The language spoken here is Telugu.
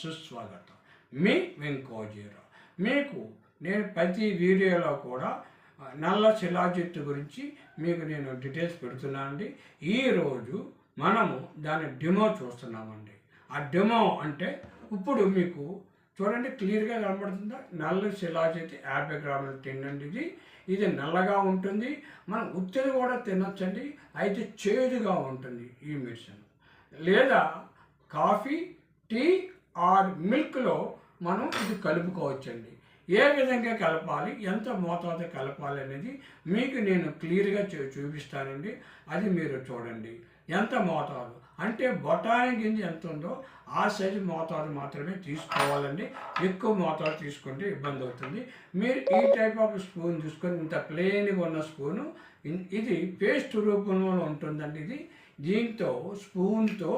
సుస్వాగతం. మీ వెంకోజీరావు. మీకు నేను ప్రతి వీడియోలో కూడా నల్ల శిలాజిత్తు గురించి మీకు నేను డీటెయిల్స్ పెడుతున్నానండి. ఈరోజు మనము దాని డెమో చూస్తున్నామండి. ఆ డెమో అంటే ఇప్పుడు మీకు చూడండి, క్లియర్గా కనబడుతుందా? నల్ల శిలాజిత్తు 50 గ్రాములు తినండి. ఇది నల్లగా ఉంటుంది. మనం ఉత్తది కూడా తినొచ్చండి, అయితే చేదుగా ఉంటుంది ఈ మెడిసిన్. లేదా కాఫీ, టీ ఆర్ మిల్క్లో మనం ఇది కలుపుకోవచ్చండి. ఏ విధంగా కలపాలి, ఎంత మోతాదు కలపాలి అనేది మీకు నేను క్లియర్గా చూపిస్తానండి. అది మీరు చూడండి. ఎంత మోతాదు అంటే బొటానీ గింజ ఎంత ఉందో ఆ సైజు మోతాదు మాత్రమే తీసుకోవాలండి. ఎక్కువ మోతాదు తీసుకుంటే ఇబ్బంది అవుతుంది. మీరు ఈ టైప్ ఆఫ్ స్పూన్ తీసుకొని, ఇంత ప్లెయిన్గా ఉన్న స్పూను, ఇది పేస్ట్ రూపంలో ఉంటుందండి. దీంతో స్పూన్తో